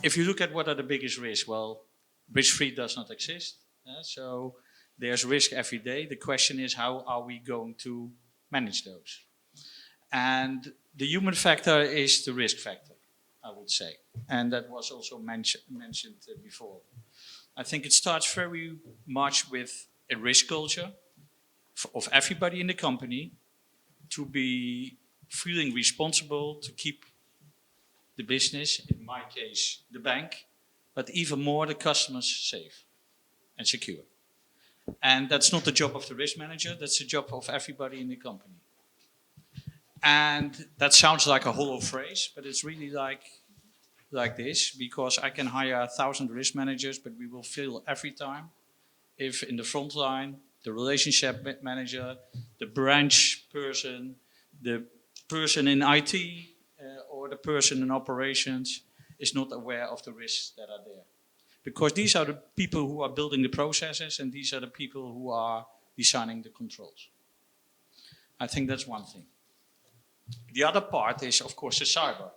if you look at what are the biggest risks, well, risk-free does not exist. So there's risk every day. The question is, how are we going to manage those? And the human factor is the risk factor, I would say. And that was also mentioned before. I think it starts very much with a risk culture of everybody in the company to be feeling responsible to keep the business, in my case, the bank, but even more the customers safe and secure. And that's not the job of the risk manager, that's the job of everybody in the company. And that sounds like a hollow phrase, but it's really like this, because I can hire 1,000 risk managers, but we will fail every time if in the front line, the relationship manager, the branch person, the person in IT, or the person in operations is not aware of the risks that are there. Because these are the people who are building the processes, and these are the people who are designing the controls. I think that's one thing. The other part is, of course, the cyber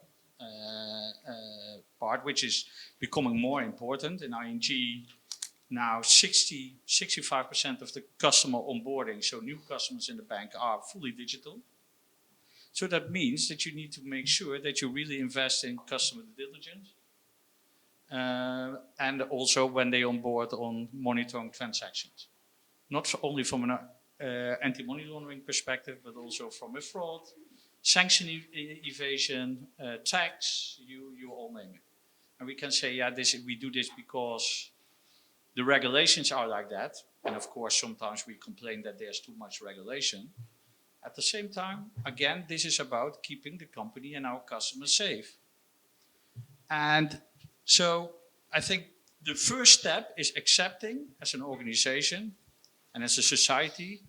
part, which is becoming more important. In ING, now 65% of the customer onboarding, so new customers in the bank, are fully digital. So that means that you need to make sure that you really invest in customer diligence. And also when they onboard on monitoring transactions. Not only from an anti-money laundering perspective, but also from a fraud, sanction evasion, tax, you all name it. And we can say, yeah, we do this because the regulations are like that. And of course, sometimes we complain that there's too much regulation. At the same time, again, this is about keeping the company and our customers safe. And so I think the first step is accepting as an organization and as a society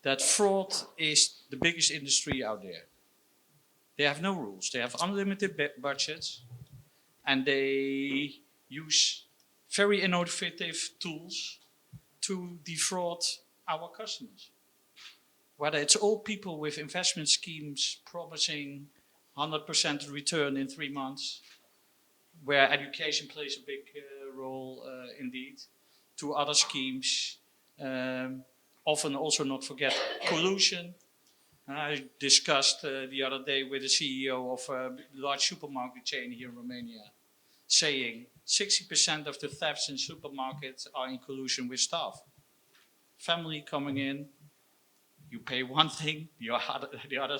that fraud is the biggest industry out there. They have no rules. They have unlimited budgets, and they use very innovative tools to defraud our customers. Whether it's all people with investment schemes promising 100% return in 3 months, where education plays a big role indeed, to other schemes. Often also not forget collusion. I discussed the other day with the CEO of a large supermarket chain here in Romania, saying 60% of the thefts in supermarkets are in collusion with staff. Family coming in, you pay one thing, the other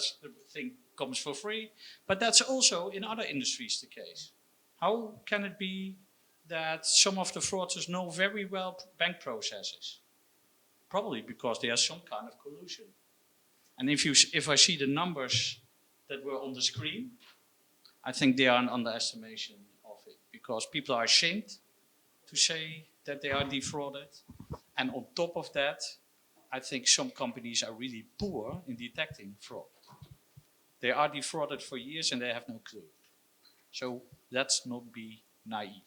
thing comes for free. But that's also in other industries the case. How can it be that some of the fraudsters know very well bank processes? Probably because there's some kind of collusion. And if I see the numbers that were on the screen, I think they are an underestimation of it. Because people are ashamed to say that they are defrauded. And on top of that, I think some companies are really poor in detecting fraud. They are defrauded for years and they have no clue. So let's not be naive.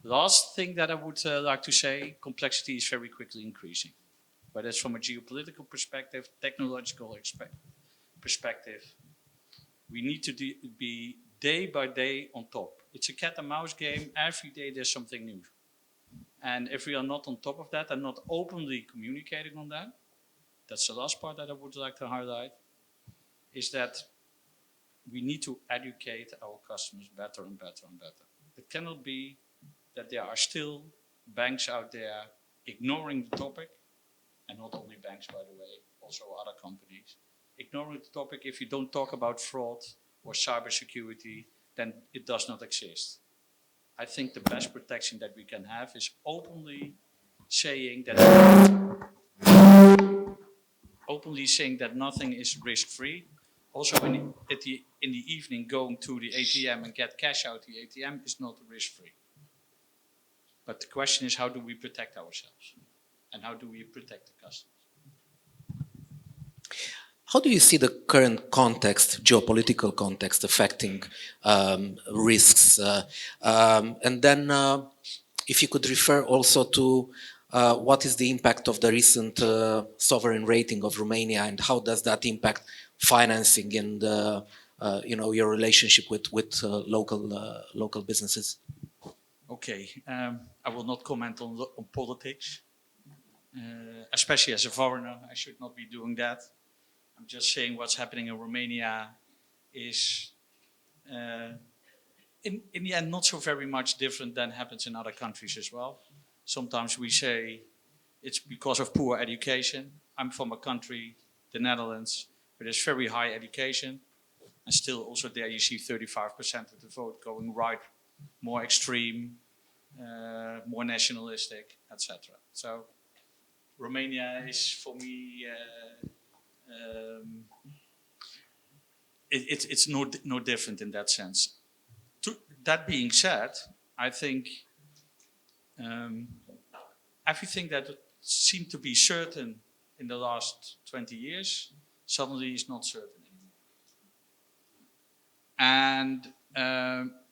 Last thing that I would like to say, complexity is very quickly increasing. Whether it's from a geopolitical perspective, technological perspective, we need to be day by day on top. It's a cat and mouse game. Every day there's something new. And if we are not on top of that and not openly communicating on that, that's the last part that I would like to highlight, is that we need to educate our customers better and better and better. It cannot be that there are still banks out there ignoring the topic, and not only banks, by the way, also other companies. Ignoring the topic, if you don't talk about fraud or cybersecurity, then it does not exist. I think the best protection that we can have is openly saying that nothing is risk-free. Also, in the evening, going to the ATM and get cash out the ATM is not risk-free. But the question is, how do we protect ourselves? And how do we protect the customers? How do you see the current context, geopolitical context, affecting risks? And then if you could refer also to what is the impact of the recent sovereign rating of Romania, and how does that impact financing and your relationship with local businesses? Okay, I will not comment on politics, especially as a foreigner. I should not be doing that. I'm just saying what's happening in Romania is, in the end, not so very much different than happens in other countries as well. Sometimes we say it's because of poor education. I'm from a country, the Netherlands, where there's very high education, and still also there you see 35% of the vote going right, more extreme, more nationalistic, etc. So Romania is for me, it's no different in that sense. That being said, I think everything that seemed to be certain in the last 20 years suddenly is not certain anymore. And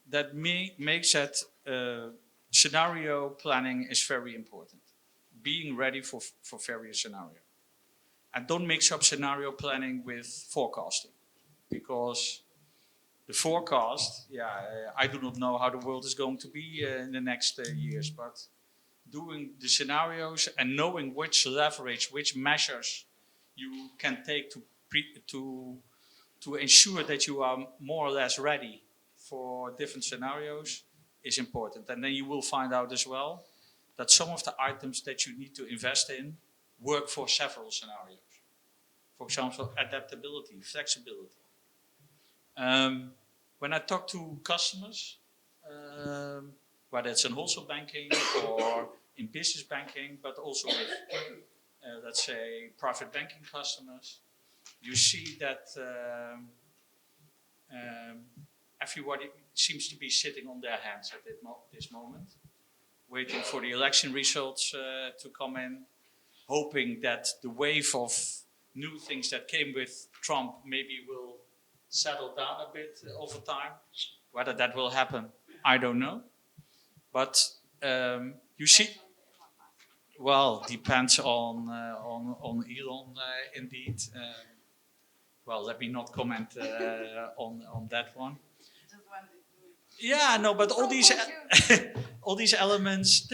that makes that scenario planning is very important. Being ready for various scenarios. And don't mix up scenario planning with forecasting. Because the forecast, I do not know how the world is going to be in the next years, but doing the scenarios and knowing which leverage, which measures you can take to ensure that you are more or less ready for different scenarios is important. And then you will find out as well that some of the items that you need to invest in work for several scenarios. For example, adaptability, flexibility. When I talk to customers, whether it's in wholesale banking or in business banking, but also with, let's say, private banking customers, you see that everybody seems to be sitting on their hands at this moment, waiting for the election results to come in, hoping that the wave of new things that came with Trump maybe will settle down a bit over time. Whether that will happen, I don't know. But you see, well, depends on Elon indeed. Well, let me not comment on that one. Yeah, no, but all these all these elements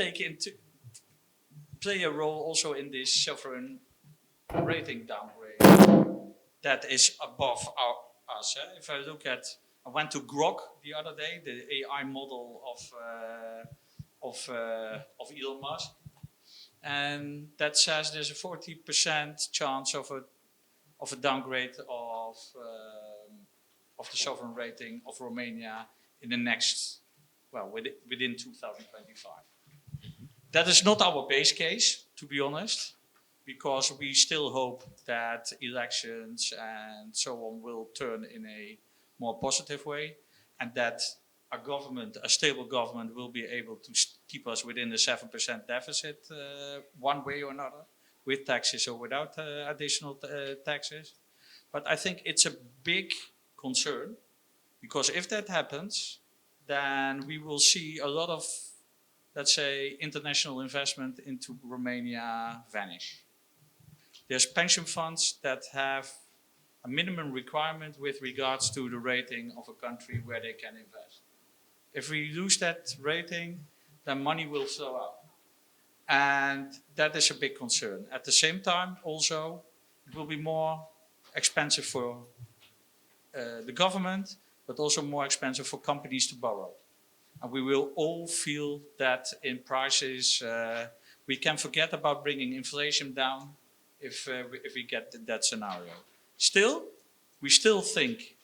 play a role also in this sovereign rating downgrade that is above us. If I look at, I went to Grok the other day, the AI model of Elon Musk, and that says there's a 40% chance of a downgrade of the sovereign rating of Romania in the next, well, within 2025. That is not our base case, to be honest, because we still hope that elections and so on will turn in a more positive way, and that a stable government, will be able to keep us within the 7% deficit one way or another, with taxes or without additional taxes. But I think it's a big concern, because if that happens, then we will see a lot of, let's say, international investment into Romania vanish. There's pension funds that have a minimum requirement with regards to the rating of a country where they can invest. If we lose that rating, then money will flow out. And that is a big concern. At the same time, also, it will be more expensive for the government, but also more expensive for companies to borrow. And we will all feel that in prices. We can forget about bringing inflation down if we get that scenario. Still, we still think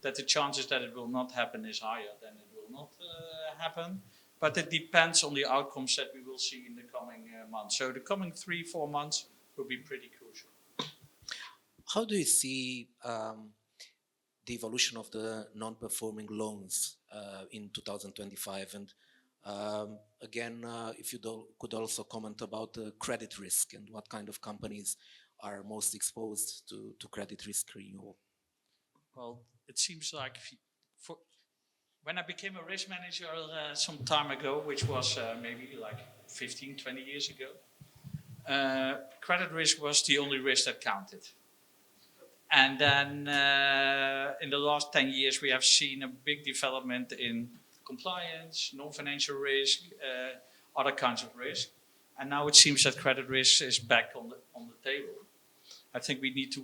that the chances that it will not happen is higher than it will not happen. But it depends on the outcomes that we will see in the coming months. So the coming 3-4 months will be pretty crucial. How do you see the evolution of the non-performing loans in 2025? And again, if you could also comment about the credit risk and what kind of companies are most exposed to credit risk renewal. Well, it seems like when I became a risk manager some time ago, which was maybe like 15, 20 years ago, credit risk was the only risk that counted. And then in in the last 10 years, we have seen a big development in compliance, non-financial risk, other kinds of risk. And now it seems that credit risk is back on the table. I think we need to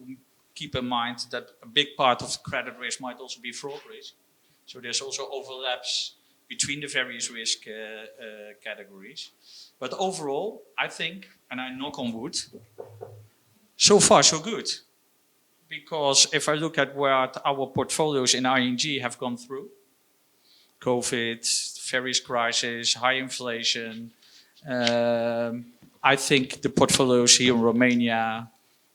keep in mind that a big part of the credit risk might also be fraud risk. So there's also overlaps between the various risk categories. But overall, I think, and I knock on wood, so far so good. Because if I look at what our portfolios in ING have gone through, COVID, various crises, high inflation, I think the portfolios here in Romania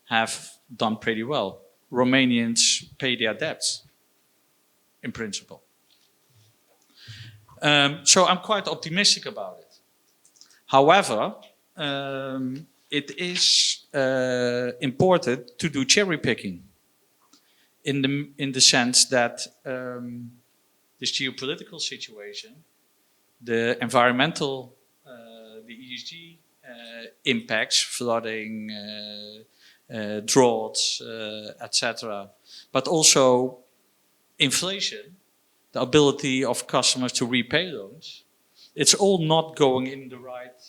have done pretty well. Romanians pay their debts, in principle. So I'm quite optimistic about it. However, it is important to do cherry picking in the sense that this geopolitical situation, the environmental, the ESG impacts, flooding, droughts, etc., but also inflation, the ability of customers to repay loans, it's all not going in the right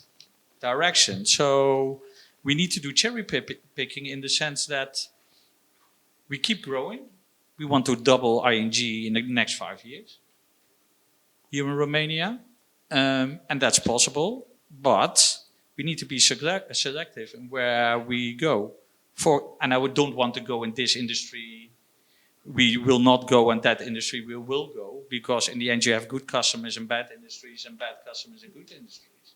direction. So we need to do cherry picking in the sense that we keep growing. We want to double ING in the next 5 years here in Romania, and that's possible, but we need to be selective in where we go. And I don't want to go in this industry. We will not go in that industry. We will go, because in the end you have good customers in bad industries and bad customers in good industries.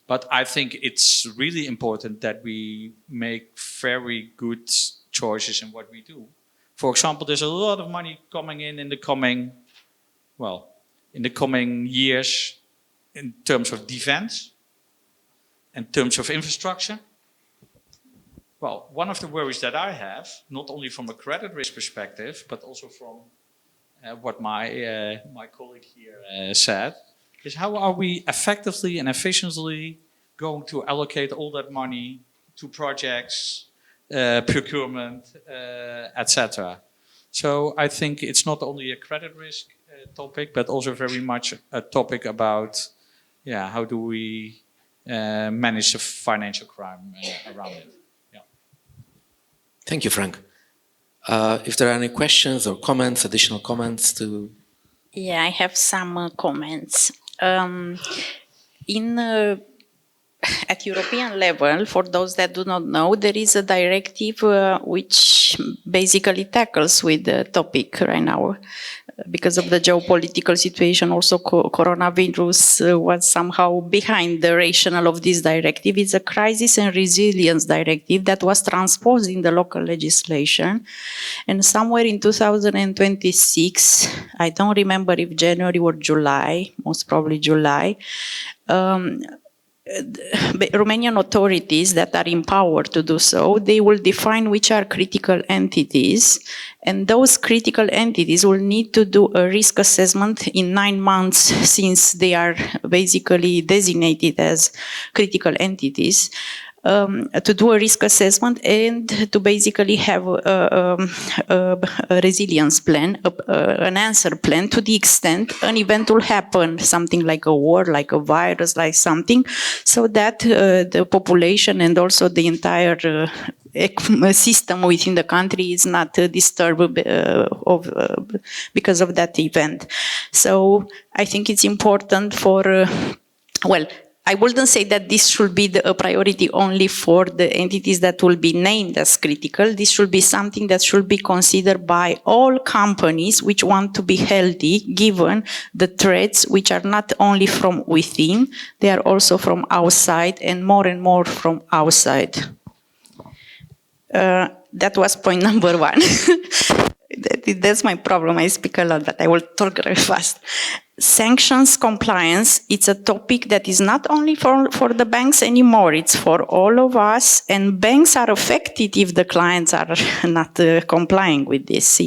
But I think it's really important that we make very good choices in what we do. For example, there's a lot of money coming in the coming years in terms of defense, in terms of infrastructure. Well, one of the worries that I have, not only from a credit risk perspective, but also from what my colleague here said, is how are we effectively and efficiently going to allocate all that money to projects, procurement, etc. So I think it's not only a credit risk topic, but also very much a topic about, how do we manage the financial crime around it. Thank you, Frank. If there are any questions or comments, additional comments to... Yeah, I have some comments. At European level, for those that do not know, there is a directive which basically tackles with the topic right now. Because of the geopolitical situation, also coronavirus was somehow behind the rationale of this directive. It's a crisis and resilience directive that was transposed in the local legislation. And somewhere in 2026, I don't remember if January or July, most probably July, Romanian authorities that are empowered to do so, they will define which are critical entities, and those critical entities will need to do a risk assessment in 9 months since they are basically designated as critical entities. To do a risk assessment and to basically have a resilience plan, an answer plan to the extent an event will happen, something like a war, like a virus, like something, so that the population and also the entire system within the country is not disturbed because of that event. So I think it's important for, I wouldn't say that this should be a priority only for the entities that will be named as critical. This should be something that should be considered by all companies which want to be healthy, given the threats which are not only from within, they are also from outside and more from outside. That was point number 1. That's my problem. I speak a lot, but I will talk very fast. Sanctions compliance, it's a topic that is not only for the banks anymore, it's for all of us, and banks are affected if the clients are not complying with this.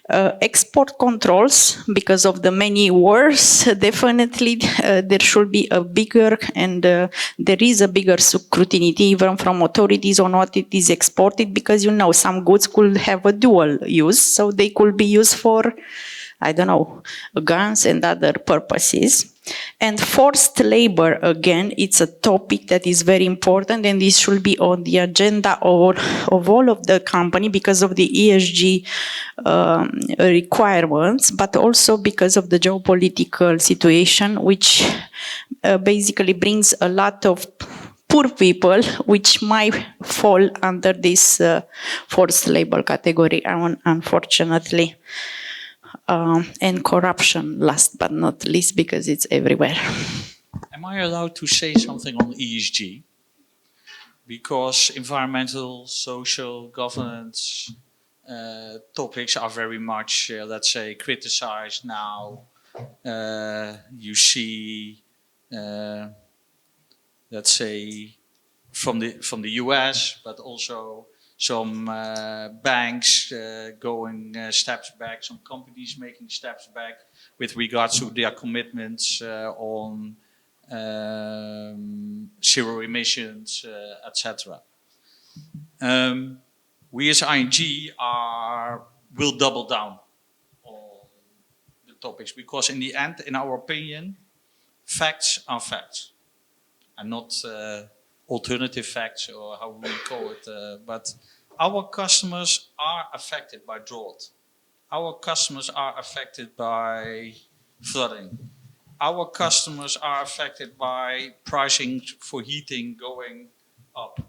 Export controls, because of the many wars, definitely there should be a bigger and there is a bigger scrutiny even from authorities on what it is exported, because some goods could have a dual use, so they could be used for, I don't know, guns and other purposes. And forced labor, again, it's a topic that is very important, and this should be on the agenda of all of the company because of the ESG requirements, but also because of the geopolitical situation, which basically brings a lot of poor people, which might fall under this forced labor category, unfortunately. And corruption, last but not least, because it's everywhere. Am I allowed to say something on ESG? Because environmental, social, governance topics are very much, let's say, criticized now. You see, let's say, from the US, but also some banks going steps back, some companies making steps back with regards to their commitments on zero emissions, etc. We as ING will double down on the topics because in the end, in our opinion, facts are facts and not alternative facts or how we call it, but our customers are affected by drought. Our customers are affected by flooding. Our customers are affected by pricing for heating going up.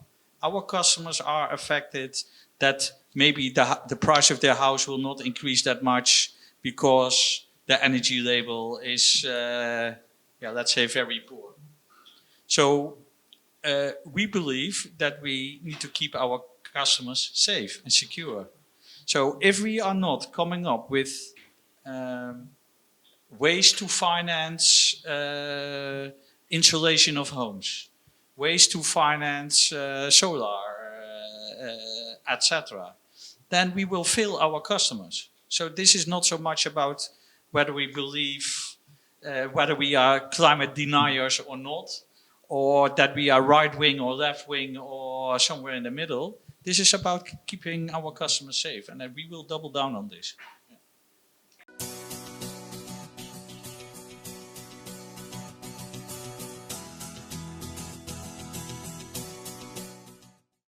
Our customers are affected that maybe the price of their house will not increase that much because the energy label is, let's say, very poor. So we believe that we need to keep our customers safe and secure. So if we are not coming up with ways to finance insulation of homes, ways to finance solar, etc., then we will fail our customers. So this is not so much about whether we believe, whether we are climate deniers or not, or that we are right-wing or left-wing or somewhere in the middle. This is about keeping our customers safe, and we will double down on this.